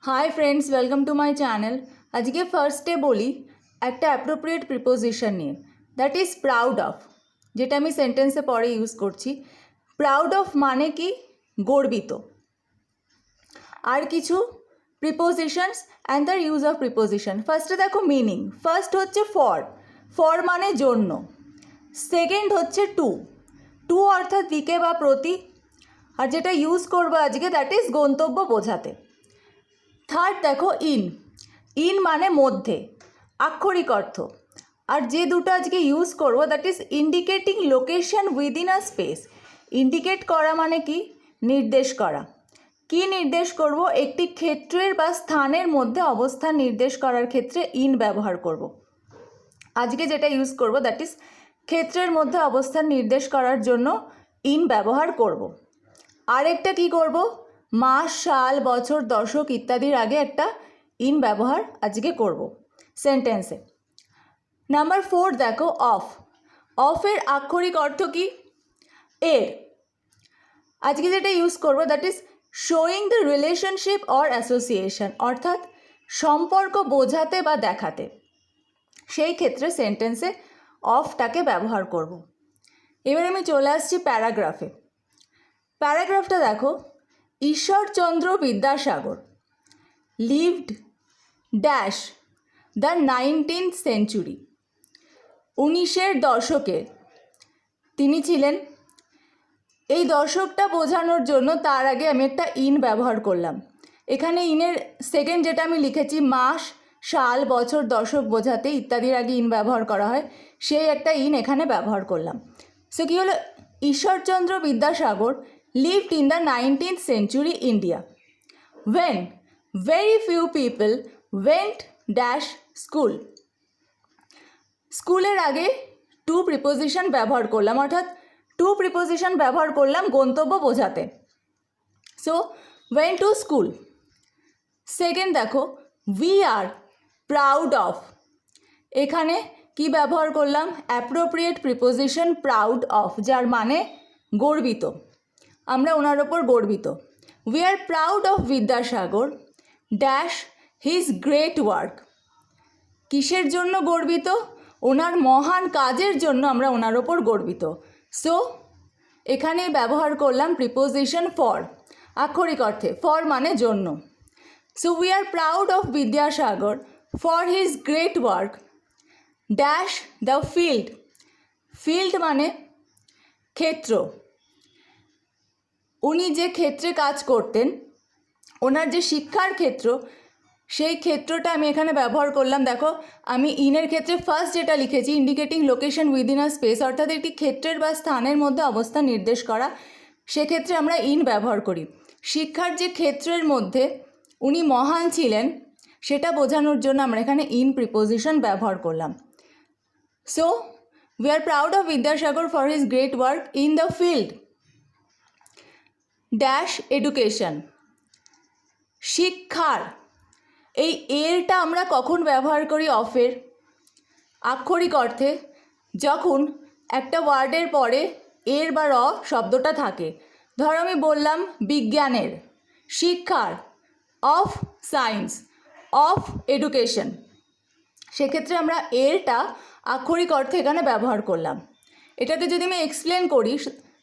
Hi friends, welcome to my channel. আজকে ফার্স্টে বলি একটা অ্যাপ্রোপ্রিয়েট প্রিপোজিশন নিয়ে, দ্যাট ইজ প্রাউড অফ, যেটা আমি সেন্টেন্সে পরে ইউজ করছি। প্রাউড অফ মানে কি? গর্বিত। আর কিছু prepositions and the use of preposition. ফার্স্টে দেখো মিনিং। ফার্স্ট হচ্ছে ফর, ফর মানে জন্য। সেকেন্ড হচ্ছে টু, টু অর্থাৎ দিকে বা প্রতি। আর যেটা ইউজ করবো আজকে দ্যাট ইজ গন্তব্য বোঝাতে। থার্ড দেখো ইন, ইন মানে মধ্যে, আক্ষরিক অর্থ। আর যে দুটো আজকে ইউজ করবো that is indicating location within a space. Indicate করা মানে কি? নির্দেশ করা। কি নির্দেশ করব? একটি ক্ষেত্রের বা স্থানের মধ্যে অবস্থান নির্দেশ করার ক্ষেত্রে ইন ব্যবহার করব। আজকে যেটা ইউজ করব দ্যাট ইজ ক্ষেত্রের মধ্যে অবস্থান নির্দেশ করার জন্য ইন ব্যবহার করব। আরেকটা কি করব? মাস, সাল, বছর, দশক ইত্যাদির আগে একটা ইন ব্যবহার আজকে করব সেন্টেন্সে। নাম্বার 4 দেখো অফ। অফের আক্ষরিক অর্থ কি? এর। আজকে যেটা ইউজ করবো that is showing the relationship or association, অর্থাৎ সম্পর্ক বোঝাতে বা দেখাতে। সেই ক্ষেত্রে সেন্টেন্সে অফটাকে ব্যবহার করব। এবার আমি চলে আসছি প্যারাগ্রাফে। প্যারাগ্রাফটা দেখো, Ishwarchandra Vidyasagar lived dash the 19th century. 19-এর দশকে তিনি ছিলেন। এই দশকটা বোঝানোর জন্য তার আগে আমি একটা ইন ব্যবহার করলাম। এখানে ইনের সেকেন্ড যেটা আমি লিখেছি, মাস, সাল, বছর, দশক বোঝাতে ইত্যাদির আগে ইন ব্যবহার করা হয়, সেই একটা ইন এখানে ব্যবহার করলাম। সো কী হলো? Ishwarchandra Vidyasagar lived in the 19th century India when very few people went dash school. স্কুলের আগে টু প্রিপোজিশন ব্যবহার করলাম, অর্থাৎ টু প্রিপোজিশন ব্যবহার করলাম গন্তব্য বোঝাতে। So went to school. Second দেখো উই আর প্রাউড অফ। এখানে কি ব্যবহার করলাম? অ্যাপ্রোপ্রিয়েট প্রিপোজিশন প্রাউড অফ, যার মানে গর্বিত। আমরা ওনার ওপর গর্বিত। We are proud of Vidyasagar dash his great work. কিসের জন্য গর্বিত? ওনার মহান কাজের জন্য আমরা ওনার ওপর গর্বিত। সো এখানে ব্যবহার করলাম প্রিপোজিশন ফর, আক্ষরিক অর্থে ফর মানে জন্য। So we are proud of Vidyasagar for his great work dash the field. Field মানে ক্ষেত্র। উনি যে ক্ষেত্রে কাজ করতেন, ওনার যে শিক্ষার ক্ষেত্র, সেই ক্ষেত্রটা আমি এখানে ব্যবহার করলাম। দেখো আমি ইনের ক্ষেত্রে ফার্স্ট যেটা লিখেছি indicating location within a space, অর্থাৎ একটি ক্ষেত্রের বা স্থানের মধ্যে অবস্থান নির্দেশ করা, সেক্ষেত্রে আমরা ইন ব্যবহার করি। শিক্ষার যে ক্ষেত্রের মধ্যে উনি মহান ছিলেন সেটা বোঝানোর জন্য আমরা এখানে ইন প্রিপোজিশন ব্যবহার করলাম। So we are proud of Vidyasagar for his great work in the field dash education. শিক্ষার এই এরটা আমরা কখন ব্যবহার করি? অফের আক্ষরিক অর্থে, যখন একটা ওয়ার্ডের পরে এর বা র শব্দটা থাকে। ধরো আমি বললাম বিজ্ঞানের, শিক্ষার, অফ সায়েন্স, অফ এডুকেশন, সেক্ষেত্রে আমরা এরটা আক্ষরিক অর্থে এখানে ব্যবহার করলাম। এটাতে যদি আমি এক্সপ্লেন করি,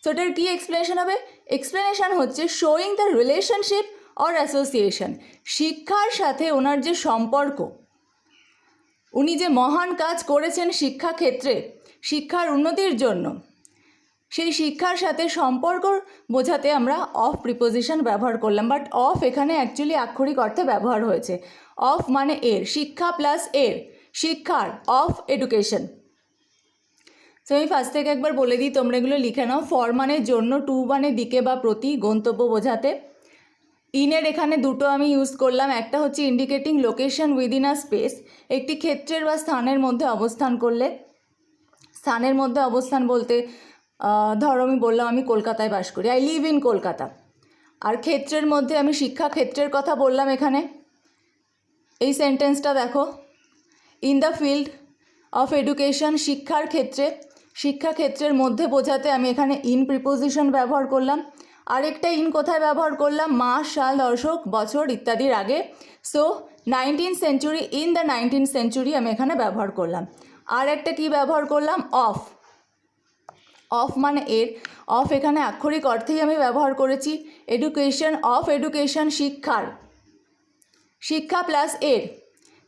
সেটার কী এক্সপ্লেনেশন হবে? এক্সপ্লেনেশন হচ্ছে showing the relationship or association. শিক্ষার সাথে ওনার যে সম্পর্ক, উনি যে মহান কাজ করেছেন শিক্ষাক্ষেত্রে শিক্ষার উন্নতির জন্য, সেই শিক্ষার সাথে সম্পর্ক বোঝাতে আমরা অফ প্রিপোজিশন ব্যবহার করলাম। বাট অফ এখানে অ্যাকচুয়ালি আক্ষরিক অর্থে ব্যবহার হয়েছে। অফ মানে এর, শিক্ষা প্লাস এর, শিক্ষার, অফ এডুকেশন। সো আমি ফার্স্ট থেকে একবার বলে দিই, তোমরা এগুলো লিখে নাও। ফর মানে জন্য, টু মানে দিকে বা প্রতি, গন্তব্য বোঝাতে। ইনের এখানে দুটো আমি ইউজ করলাম। একটা হচ্ছে indicating location within a space, একটি ক্ষেত্রের বা স্থানের মধ্যে অবস্থান করলে। স্থানের মধ্যে অবস্থান বলতে ধরো আমি বললাম আমি কলকাতায় বাস করি, আই লিভ ইন কলকাতা। আর ক্ষেত্রের মধ্যে আমি শিক্ষা ক্ষেত্রের কথা বললাম এখানে। এই সেন্টেন্সটা দেখো, in the field of education, শিক্ষার ক্ষেত্রে, শিক্ষাক্ষেত্রের মধ্যে বোঝাতে আমি এখানে ইন প্রিপোজিশন ব্যবহার করলাম। আরেকটা ইন কোথায় ব্যবহার করলাম, মাস, সাল, দশক, বছর ইত্যাদির আগে। So 19th century, in the 19th century আমি এখানে ব্যবহার করলাম। আর একটা কি ব্যবহার করলাম, অফ। অফ মানে এর, অফ এখানে আক্ষরিক অর্থেই আমি ব্যবহার করেছি। এডুকেশন, অফ এডুকেশন, শিক্ষার, শিক্ষা প্লাস এর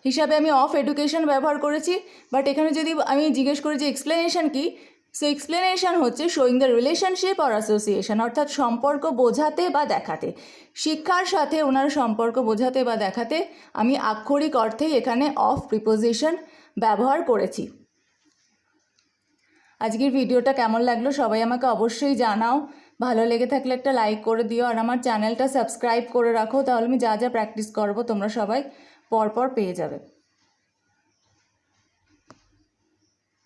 হিসাবে আমি অফ এডুকেশন ব্যবহার করেছি। বাট এখানে যদি আমি জিজ্ঞেস করি যে এক্সপ্লেনেশন কি, সো এক্সপ্লেনেশন হচ্ছে showing the relationship or association, অর্থাৎ সম্পর্ক বোঝাতে বা দেখাতে। শিক্ষার সাথে ওনার সম্পর্ক বোঝাতে বা দেখাতে আমি আক্ষরিক অর্থেই এখানে অফ প্রিপোজিশন ব্যবহার করেছি। আজকের ভিডিওটা কেমন লাগলো সবাই আমাকে অবশ্যই জানাও। ভালো লেগে থাকলে একটা লাইক করে দিও, আর আমার চ্যানেলটা সাবস্ক্রাইব করে রাখো, তাহলে আমি যা যা প্র্যাকটিস করবো তোমরা সবাই পরপর পেয়ে যাবে।